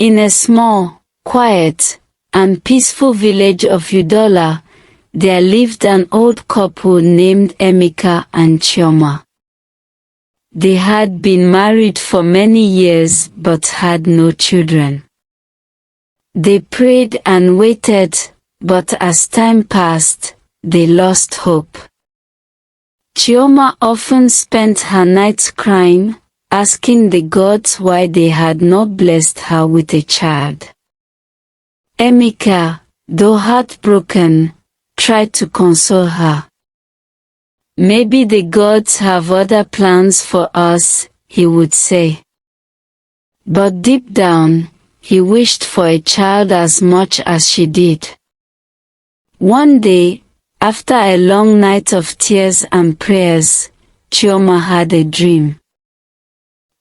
In a small, quiet, and peaceful village of Udola, there lived an old couple named Emeka and Chioma. They had been married for many years but had no children. They prayed and waited, but as time passed, they lost hope. Chioma often spent her nights crying, asking the gods why they had not blessed her with a child. Emeka, though heartbroken, tried to console her. "Maybe the gods have other plans for us," he would say. But deep down, he wished for a child as much as she did. One day, after a long night of tears and prayers, Chioma had a dream.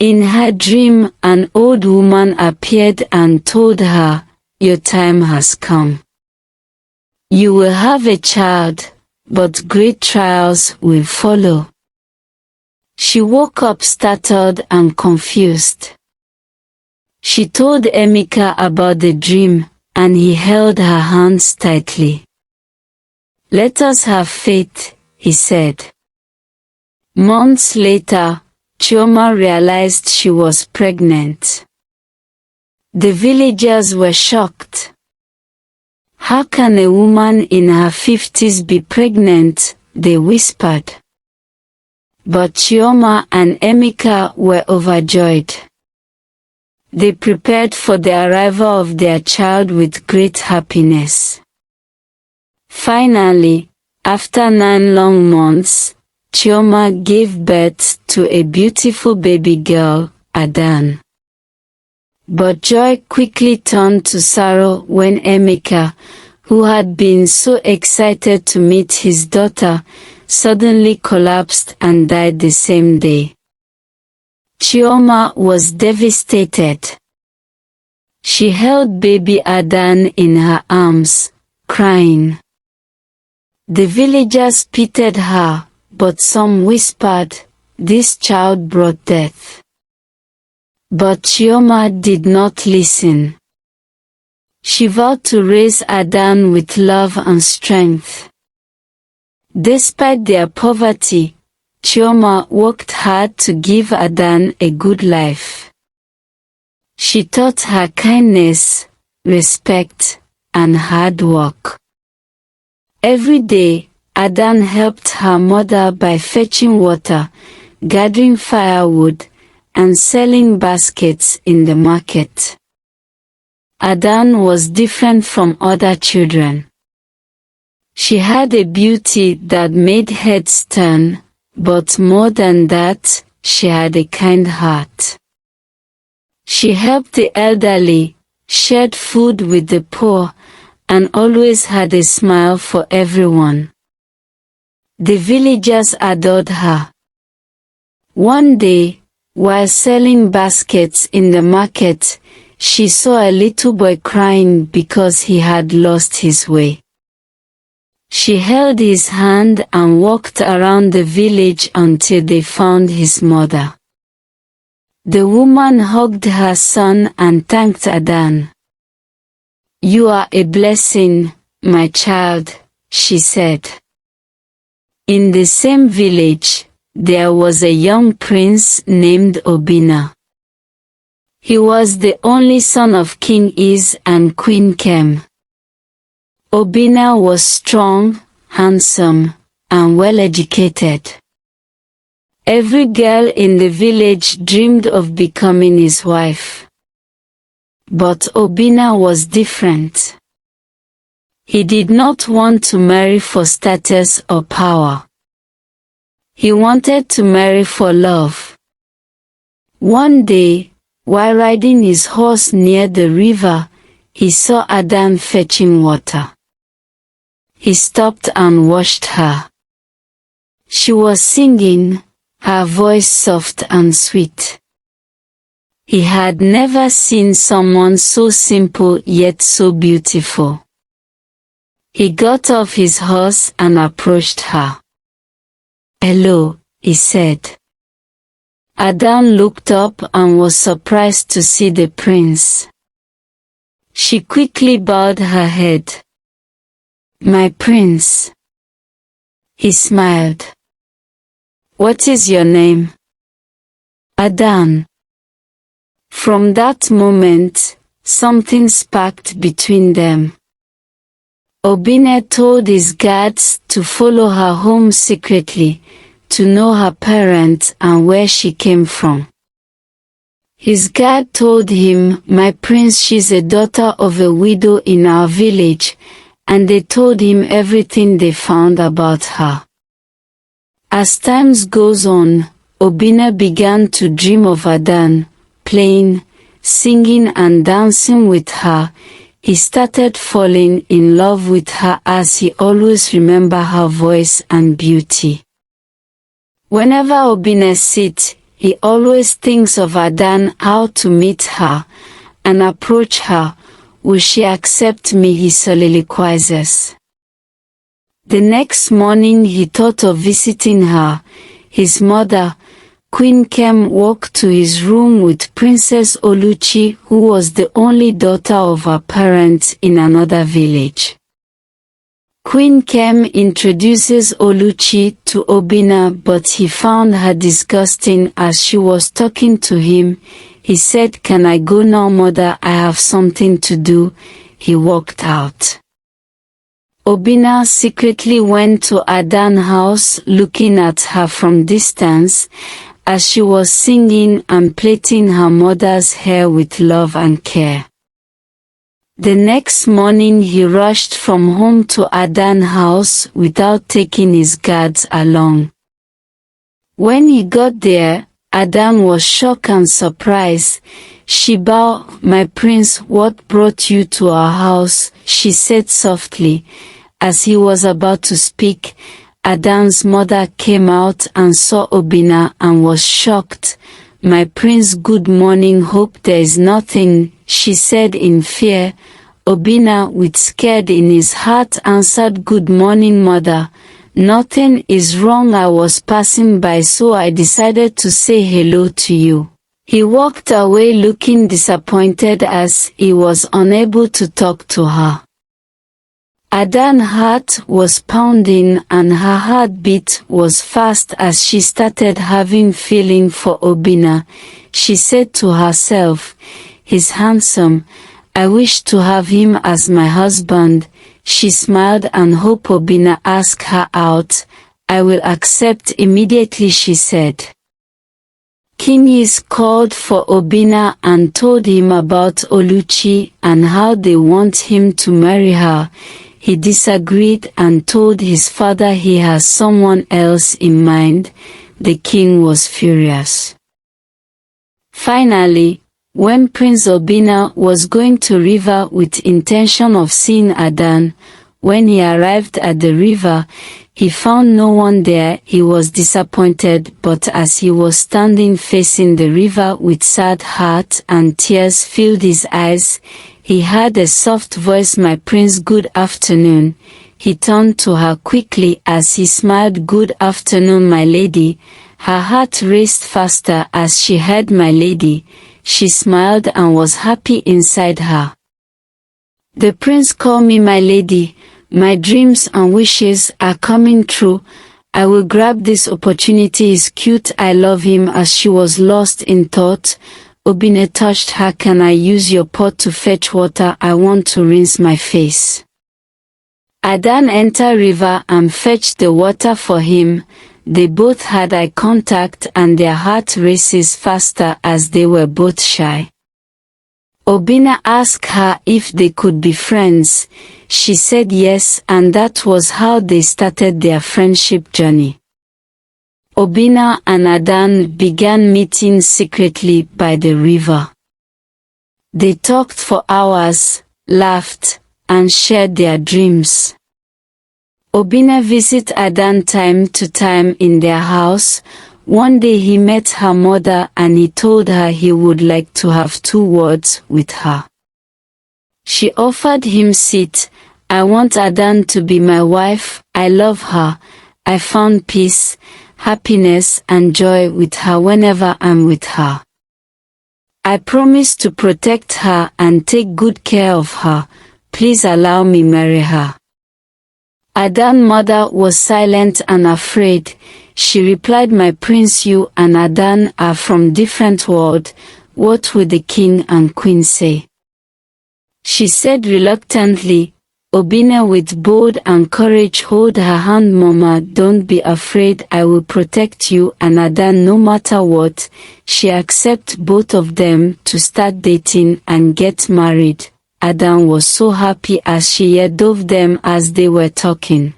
In her dream, an old woman appeared and told her, "Your time has come. You will have a child, but great trials will follow." She woke up startled and confused. She told Emeka about the dream, and he held her hands tightly. "Let us have faith," he said. Months later, Chioma realized she was pregnant. The villagers were shocked. "How can a woman in her 50s be pregnant?" they whispered. But Chioma and Emeka were overjoyed. They prepared for the arrival of their child with great happiness. Finally, after 9 long months, Chioma gave birth to a beautiful baby girl, Adanne. But joy quickly turned to sorrow when Emeka, who had been so excited to meet his daughter, suddenly collapsed and died the same day. Chioma was devastated. She held baby Adanne in her arms, crying. The villagers pitied her, but some whispered, "This child brought death." But Chioma did not listen. She vowed to raise Adanne with love and strength. Despite their poverty, Chioma worked hard to give Adanne a good life. She taught her kindness, respect, and hard work. Every day, Adanne helped her mother by fetching water, gathering firewood, and selling baskets in the market. Adanne was different from other children. She had a beauty that made heads turn, but more than that, she had a kind heart. She helped the elderly, shared food with the poor, and always had a smile for everyone. The villagers adored her. One day, while selling baskets in the market, she saw a little boy crying because he had lost his way. She held his hand and walked around the village until they found his mother. The woman hugged her son and thanked Adanne. "You are a blessing, my child," she said. In the same village, there was a young prince named Obinna. He was the only son of King Is and Queen Kem. Obinna was strong, handsome, and well-educated. Every girl in the village dreamed of becoming his wife. But Obinna was different. He did not want to marry for status or power. He wanted to marry for love. One day, while riding his horse near the river, he saw Adanne fetching water. He stopped and watched her. She was singing, her voice soft and sweet. He had never seen someone so simple yet so beautiful. He got off his horse and approached her. "Hello," he said. Adanne looked up and was surprised to see the prince. She quickly bowed her head. "My prince." He smiled. "What is your name?" "Adanne." From that moment, something sparked between them. Obinna told his guards to follow her home secretly, to know her parents and where she came from. His guard told him, "My prince, she's a daughter of a widow in our village," and they told him everything they found about her. As time goes on, Obinna began to dream of Adanne, playing, singing and dancing with her. He started falling in love with her as he always remembered her voice and beauty. Whenever Obinna sits, he always thinks of Adanne, how to meet her and approach her. "Will she accept me?" he soliloquizes. The next morning he thought of visiting her. His mother, Queen Kem, walked to his room with Princess Oluchi, who was the only daughter of her parents in another village. Queen Kem introduces Oluchi to Obinna, but he found her disgusting as she was talking to him. He said, "Can I go now, mother? I have something to do." He walked out. Obinna secretly went to Adanne's house, looking at her from distance, as she was singing and plaiting her mother's hair with love and care. The next morning he rushed from home to Adanne's house without taking his guards along. When he got there, Adanne was shocked and surprised. She bowed. "My prince, what brought you to our house?" she said softly. As he was about to speak, Adanne's mother came out and saw Obinna and was shocked. "My prince, good morning. Hope there is nothing," she said in fear. Obinna, with scared in his heart, answered, "Good morning, mother. Nothing is wrong. I was passing by, so I decided to say hello to you." He walked away looking disappointed as he was unable to talk to her. Adanne's heart was pounding and her heartbeat was fast as she started having feeling for Obinna. She said to herself, "He's handsome. I wish to have him as my husband." She smiled and hoped Obinna asked her out. "I will accept immediately," she said. Kinyis called for Obinna and told him about Oluchi and how they want him to marry her. He disagreed and told his father he has someone else in mind. The king was furious. Finally, when Prince Obinna was going to river with intention of seeing Adanne, when he arrived at the river, he found no one there. He was disappointed, but as he was standing facing the river with sad heart and tears filled his eyes, he heard a soft voice, "My prince, good afternoon." He turned to her quickly as he smiled, "Good afternoon, my lady." Her heart raced faster as she heard "my lady." She smiled and was happy inside her. "The prince called me my lady. My dreams and wishes are coming true. I will grab this opportunity. He's cute. I love him." As she was lost in thought, Obinna touched her. "Can I use your pot to fetch water? I want to rinse my face." Adanne entered river and fetched the water for him. They both had eye contact and their heart races faster as they were both shy. Obinna asked her if they could be friends. She said yes, and that was how they started their friendship journey. Obinna and Adanne began meeting secretly by the river. They talked for hours, laughed, and shared their dreams. Obinna visited Adanne time to time in their house. One day he met her mother and he told her he would like to have 2 words with her. She offered him seat. "I want Adanne to be my wife. I love her. I found peace, happiness and joy with her whenever I'm with her." I promise to protect her and take good care of her. Please allow me marry her." Adanne's mother was silent and afraid. She replied, "My prince, you and Adanne are from different worlds. What will the king and queen say?" She said reluctantly. Obinna with bold and courage hold her hand. "Mama, don't be afraid. I will protect you and Adanne no matter what." She accepted both of them to start dating and get married. Adanne was so happy as she heard of them as they were talking.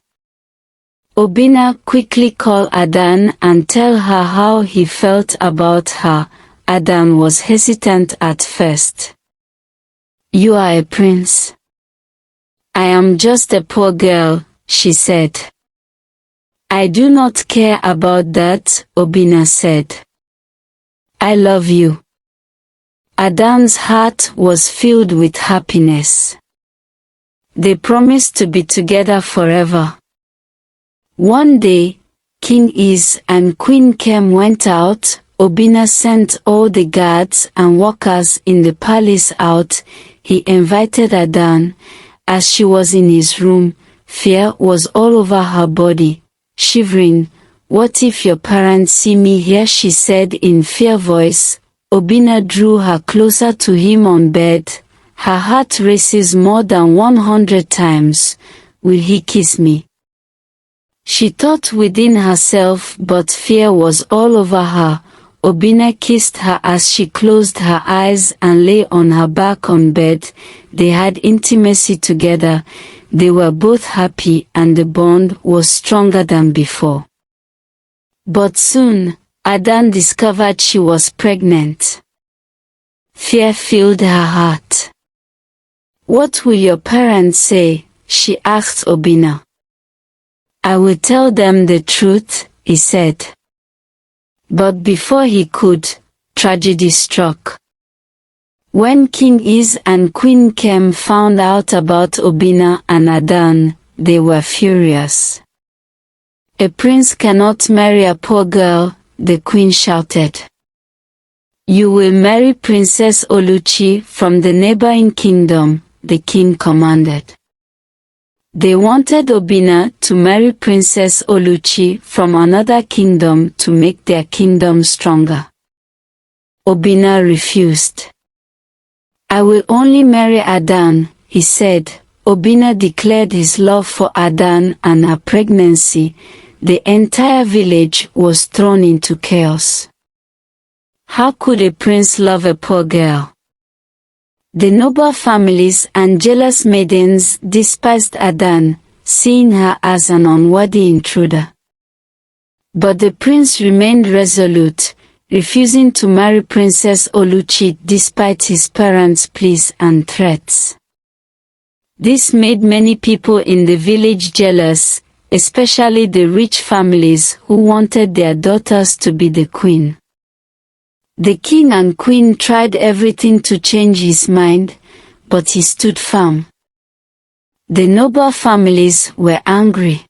Obinna quickly called Adanne and tell her how he felt about her. Adanne was hesitant at first. "You are a prince. I am just a poor girl," she said. "I do not care about that," Obinna said. "I love you." Adanne's heart was filled with happiness. They promised to be together forever. One day, King Is and Queen Kem went out. Obinna sent all the guards and workers in the palace out. He invited Adanne. As she was in his room, fear was all over her body. Shivering, "What if your parents see me here?" she said in fear voice. Obinna drew her closer to him on bed. Her heart races more than 100 times. "Will he kiss me?" she thought within herself, but fear was all over her. Obinna kissed her as she closed her eyes and lay on her back on bed. They had intimacy together. They were both happy and the bond was stronger than before. But soon, Adanne discovered she was pregnant. Fear filled her heart. "What will your parents say?" she asked Obinna. "I will tell them the truth," he said. But before he could, tragedy struck. When King Is and Queen Kem found out about Obinna and Adanne, they were furious. "A prince cannot marry a poor girl," the queen shouted. "You will marry Princess Oluchi from the neighboring kingdom," the king commanded. They wanted Obinna to marry Princess Oluchi from another kingdom to make their kingdom stronger. Obinna refused. "I will only marry Adanne," he said. Obinna declared his love for Adanne and her pregnancy. The entire village was thrown into chaos. How could a prince love a poor girl? The noble families and jealous maidens despised Adanne, seeing her as an unworthy intruder. But the prince remained resolute, refusing to marry Princess Oluchi despite his parents' pleas and threats. This made many people in the village jealous, especially the rich families who wanted their daughters to be the queen. The king and queen tried everything to change his mind, but he stood firm. The noble families were angry.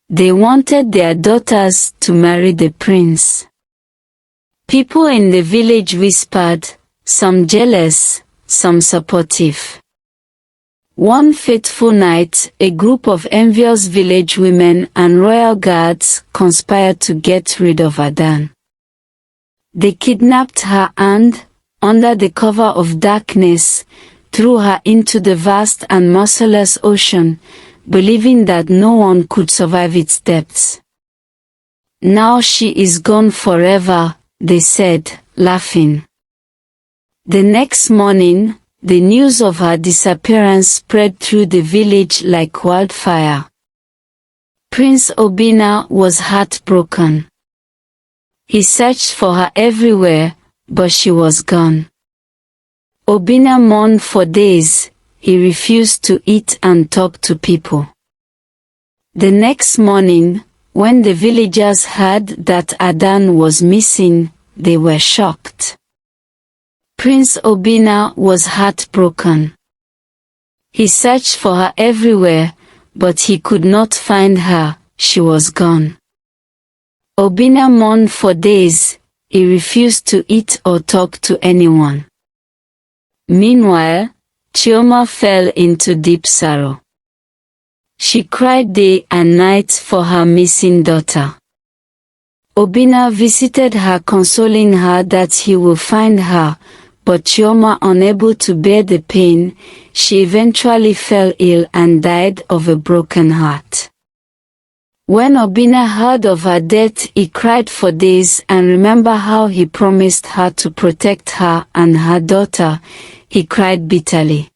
They wanted their daughters to marry the prince. People in the village whispered, some jealous, some supportive. One fateful night, a group of envious village women and royal guards conspired to get rid of Adanne. They kidnapped her and, under the cover of darkness, threw her into the vast and merciless ocean, believing that no one could survive its depths. "Now she is gone forever," they said, laughing. The next morning, the news of her disappearance spread through the village like wildfire. Prince Obinna was heartbroken. He searched for her everywhere, but she was gone. Obinna mourned for days. He refused to eat and talk to people. The next morning, when the villagers heard that Adanne was missing, they were shocked. Prince Obinna was heartbroken. He searched for her everywhere, but he could not find her. She was gone. Obinna mourned for days. he refused to eat or talk to anyone. Meanwhile, Chioma fell into deep sorrow. She cried day and night for her missing daughter. Obinna visited her, consoling her that he will find her, but Chioma, unable to bear the pain, she eventually fell ill and died of a broken heart. When Obinna heard of her death, he cried for days and remembered how he promised her to protect her and her daughter. He cried bitterly.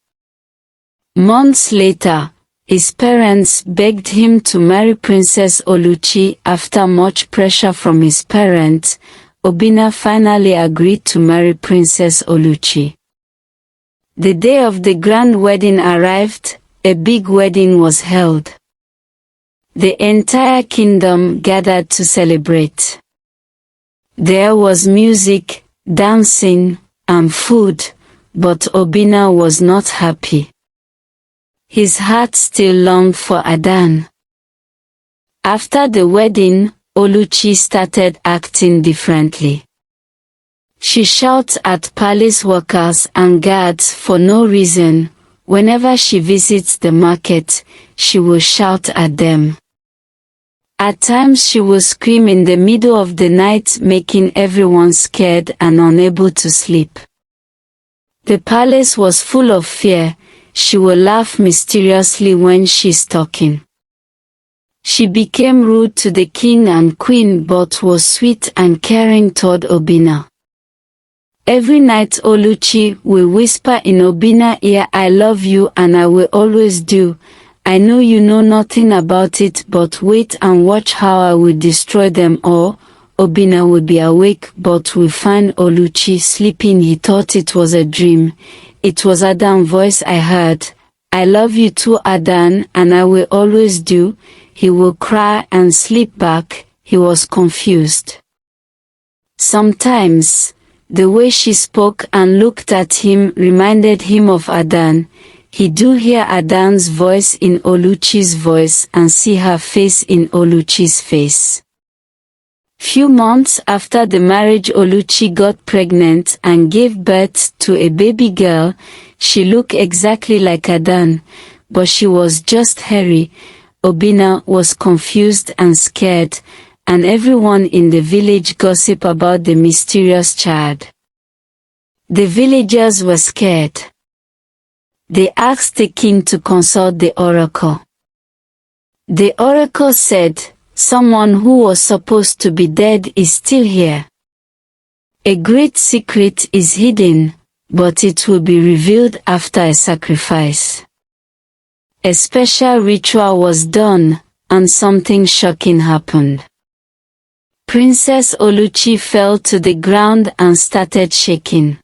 Months later, his parents begged him to marry Princess Oluchi. After much pressure from his parents, Obinna finally agreed to marry Princess Oluchi. The day of the grand wedding arrived. A big wedding was held. The entire kingdom gathered to celebrate. There was music, dancing, and food, but Obinna was not happy. His heart still longed for Adanne. After the wedding, Oluchi started acting differently. She shouts at palace workers and guards for no reason. Whenever she visits the market, she will shout at them. At times she will scream in the middle of the night, making everyone scared and unable to sleep. The palace was full of fear. She will laugh mysteriously when she's talking. She became rude to the king and queen but was sweet and caring toward Obinna. Every night Oluchi will whisper in Obinna's ear, "I love you and I will always do. I know you know nothing about it, but wait and watch how I will destroy them all." Obinna will be awake but will find Oluchi sleeping. He thought it was a dream. It was Adanne's voice I heard. "I love you too, Adanne, and I will always do." He will cry and sleep back. He was confused. Sometimes, the way she spoke and looked at him reminded him of Adanne. He do hear Adanne's voice in Oluchi's voice and see her face in Oluchi's face. Few months after the marriage, Oluchi got pregnant and gave birth to a baby girl. She looked exactly like Adanne, but she was just hairy. Obinna was confused and scared, and everyone in the village gossiped about the mysterious child. The villagers were scared. They asked the king to consult the oracle. The oracle said, "Someone who was supposed to be dead is still here. A great secret is hidden, but it will be revealed after a sacrifice." A special ritual was done, and something shocking happened. Princess Oluchi fell to the ground and started shaking.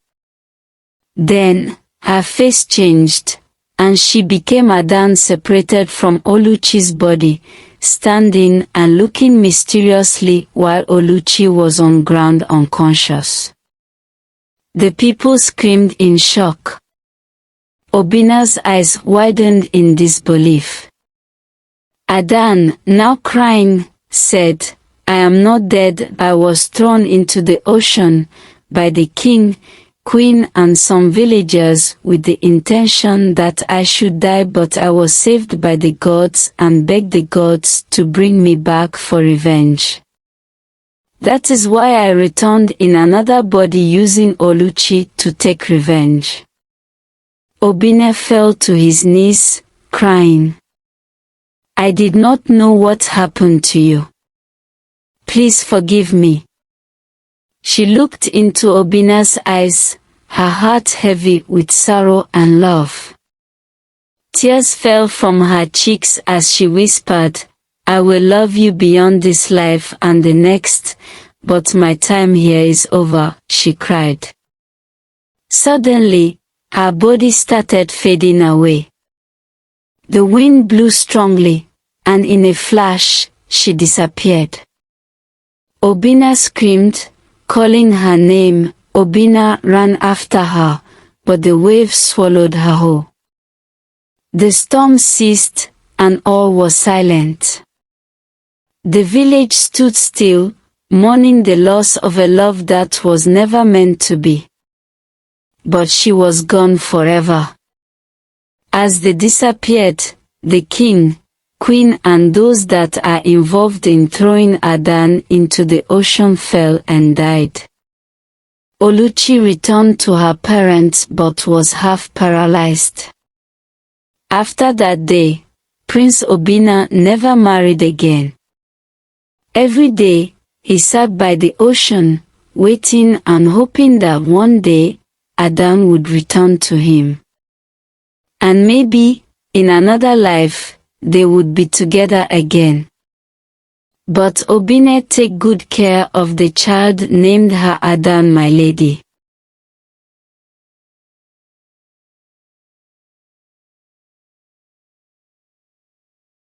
Then, her face changed, and she became Adanne, separated from Oluchi's body, standing and looking mysteriously while Oluchi was on ground unconscious. The people screamed in shock. Obinna's eyes widened in disbelief. Adanne, now crying, said, "I am not dead. I was thrown into the ocean by the king, queen and some villagers with the intention that I should die, but I was saved by the gods and begged the gods to bring me back for revenge. That is why I returned in another body using Oluchi to take revenge." Obinna fell to his knees, crying, "I did not know what happened to you. Please forgive me." She looked into Obinna's eyes, her heart heavy with sorrow and love. Tears fell from her cheeks as she whispered, "I will love you beyond this life and the next, but my time here is over," she cried. Suddenly, her body started fading away. The wind blew strongly, and in a flash, she disappeared. Obinna screamed, calling her name. Obinna ran after her, but the waves swallowed her whole. The storm ceased, and all was silent. The village stood still, mourning the loss of a love that was never meant to be. But she was gone forever. As they disappeared, the king, queen and those that are involved in throwing Adanne into the ocean fell and died. Oluchi returned to her parents but was half paralyzed. After that day, Prince Obinna never married again. Every day, he sat by the ocean, waiting and hoping that one day, Adanne would return to him. And maybe, in another life, they would be together again. But Obinna take good care of the child, named her Adanne, my lady.